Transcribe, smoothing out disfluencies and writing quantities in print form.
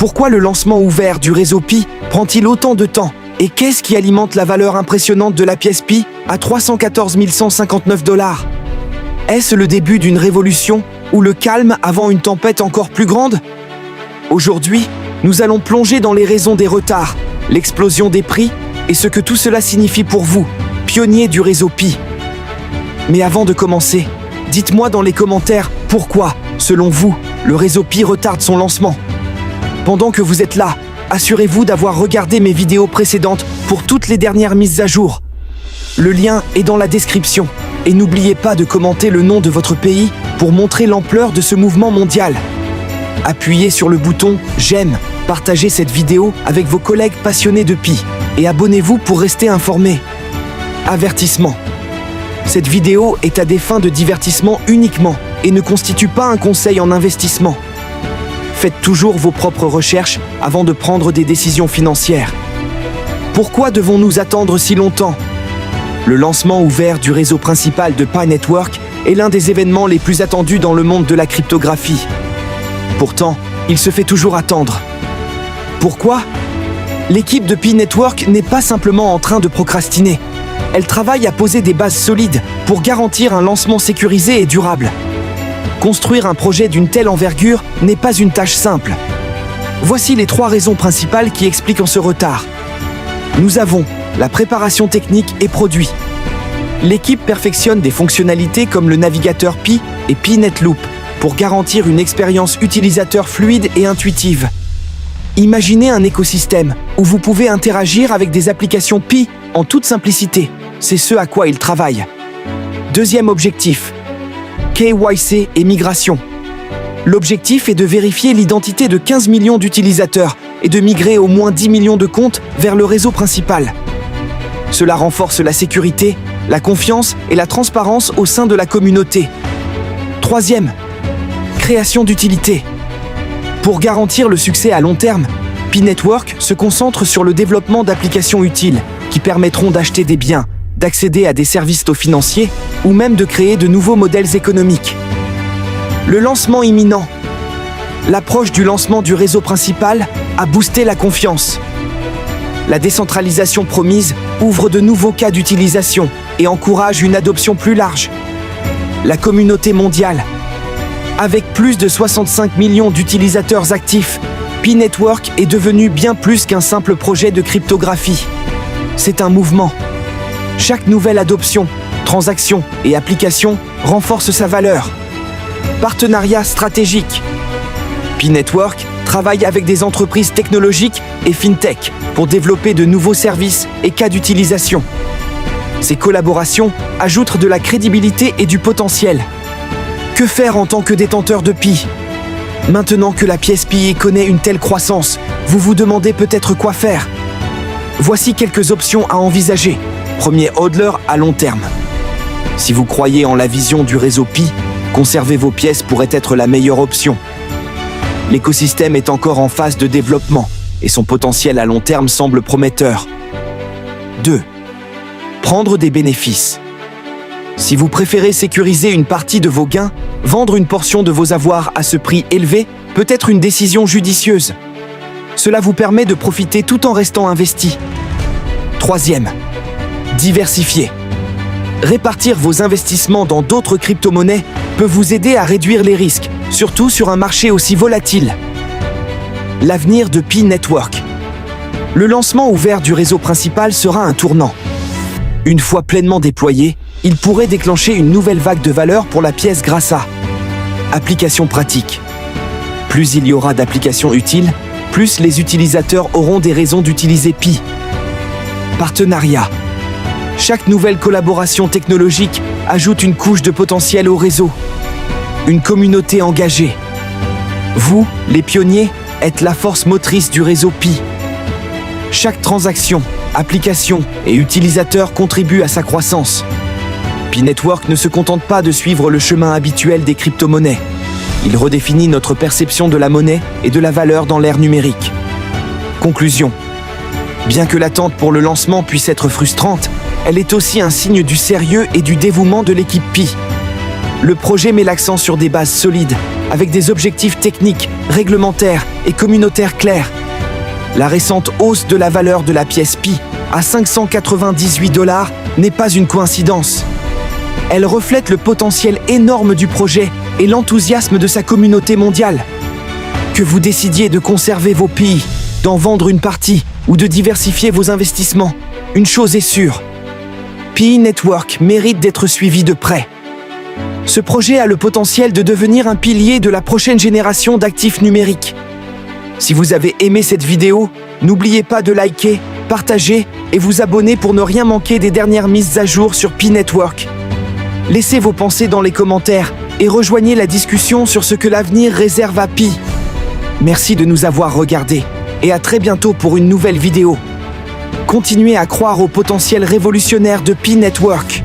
Pourquoi le lancement ouvert du réseau Pi prend-il autant de temps? Et qu'est-ce qui alimente la valeur impressionnante de la pièce Pi à 314 159 $? Est-ce le début d'une révolution ou le calme avant une tempête encore plus grande? Aujourd'hui, nous allons plonger dans les raisons des retards, l'explosion des prix et ce que tout cela signifie pour vous, pionniers du réseau Pi. Mais avant de commencer, dites-moi dans les commentaires pourquoi, selon vous, le réseau Pi retarde son lancement. Pendant que vous êtes là, assurez-vous d'avoir regardé mes vidéos précédentes pour toutes les dernières mises à jour. Le lien est dans la description. Et n'oubliez pas de commenter le nom de votre pays pour montrer l'ampleur de ce mouvement mondial. Appuyez sur le bouton « J'aime », partagez cette vidéo avec vos collègues passionnés de Pi et abonnez-vous pour rester informés. Avertissement. Cette vidéo est à des fins de divertissement uniquement et ne constitue pas un conseil en investissement. Faites toujours vos propres recherches avant de prendre des décisions financières. Pourquoi devons-nous attendre si longtemps? Le lancement ouvert du réseau principal de Pi Network est l'un des événements les plus attendus dans le monde de la cryptographie. Pourtant, il se fait toujours attendre. Pourquoi? L'équipe de Pi Network n'est pas simplement en train de procrastiner. Elle travaille à poser des bases solides pour garantir un lancement sécurisé et durable. Construire un projet d'une telle envergure n'est pas une tâche simple. Voici les 3 raisons principales qui expliquent ce retard. Nous avons la préparation technique et produit. L'équipe perfectionne des fonctionnalités comme le navigateur Pi et Pi Netloop pour garantir une expérience utilisateur fluide et intuitive. Imaginez un écosystème où vous pouvez interagir avec des applications Pi en toute simplicité. C'est ce à quoi ils travaillent. Deuxième objectif, KYC et migration. L'objectif est de vérifier l'identité de 15 millions d'utilisateurs et de migrer au moins 10 millions de comptes vers le réseau principal. Cela renforce la sécurité, la confiance et la transparence au sein de la communauté. Troisième, création d'utilité. Pour garantir le succès à long terme, Pi Network se concentre sur le développement d'applications utiles qui permettront d'acheter des biens, d'accéder à des services financiers ou même de créer de nouveaux modèles économiques. Le lancement imminent. L'approche du lancement du réseau principal a boosté la confiance. La décentralisation promise ouvre de nouveaux cas d'utilisation et encourage une adoption plus large. La communauté mondiale. Avec plus de 65 millions d'utilisateurs actifs, Pi Network est devenu bien plus qu'un simple projet de cryptographie. C'est un mouvement. Chaque nouvelle adoption, transaction et application renforce sa valeur. Partenariat stratégique. Pi Network travaille avec des entreprises technologiques et fintech pour développer de nouveaux services et cas d'utilisation. Ces collaborations ajoutent de la crédibilité et du potentiel. Que faire en tant que détenteur de Pi? Maintenant que la pièce Pi connaît une telle croissance, vous vous demandez peut-être quoi faire. Voici quelques options à envisager. Premier hodler à long terme. Si vous croyez en la vision du réseau Pi, conserver vos pièces pourrait être la meilleure option. L'écosystème est encore en phase de développement et son potentiel à long terme semble prometteur. 2. Prendre des bénéfices. Si vous préférez sécuriser une partie de vos gains, vendre une portion de vos avoirs à ce prix élevé peut être une décision judicieuse. Cela vous permet de profiter tout en restant investi. 3. Diversifier. Répartir vos investissements dans d'autres crypto-monnaies peut vous aider à réduire les risques, surtout sur un marché aussi volatile. L'avenir de Pi Network. Le lancement ouvert du réseau principal sera un tournant. Une fois pleinement déployé, il pourrait déclencher une nouvelle vague de valeur pour la pièce grâce à applications pratiques. Plus il y aura d'applications utiles, plus les utilisateurs auront des raisons d'utiliser Pi. Partenariat. Chaque nouvelle collaboration technologique ajoute une couche de potentiel au réseau. Une communauté engagée. Vous, les pionniers, êtes la force motrice du réseau Pi. Chaque transaction, application et utilisateur contribue à sa croissance. Pi Network ne se contente pas de suivre le chemin habituel des crypto-monnaies. Il redéfinit notre perception de la monnaie et de la valeur dans l'ère numérique. Conclusion. Bien que l'attente pour le lancement puisse être frustrante, elle est aussi un signe du sérieux et du dévouement de l'équipe Pi. Le projet met l'accent sur des bases solides, avec des objectifs techniques, réglementaires et communautaires clairs. La récente hausse de la valeur de la pièce Pi à 598 $ n'est pas une coïncidence. Elle reflète le potentiel énorme du projet et l'enthousiasme de sa communauté mondiale. Que vous décidiez de conserver vos Pi, d'en vendre une partie ou de diversifier vos investissements, une chose est sûre. Pi Network mérite d'être suivi de près. Ce projet a le potentiel de devenir un pilier de la prochaine génération d'actifs numériques. Si vous avez aimé cette vidéo, n'oubliez pas de liker, partager et vous abonner pour ne rien manquer des dernières mises à jour sur Pi Network. Laissez vos pensées dans les commentaires et rejoignez la discussion sur ce que l'avenir réserve à Pi. Merci de nous avoir regardés et à très bientôt pour une nouvelle vidéo. Continuez à croire au potentiel révolutionnaire de Pi Network.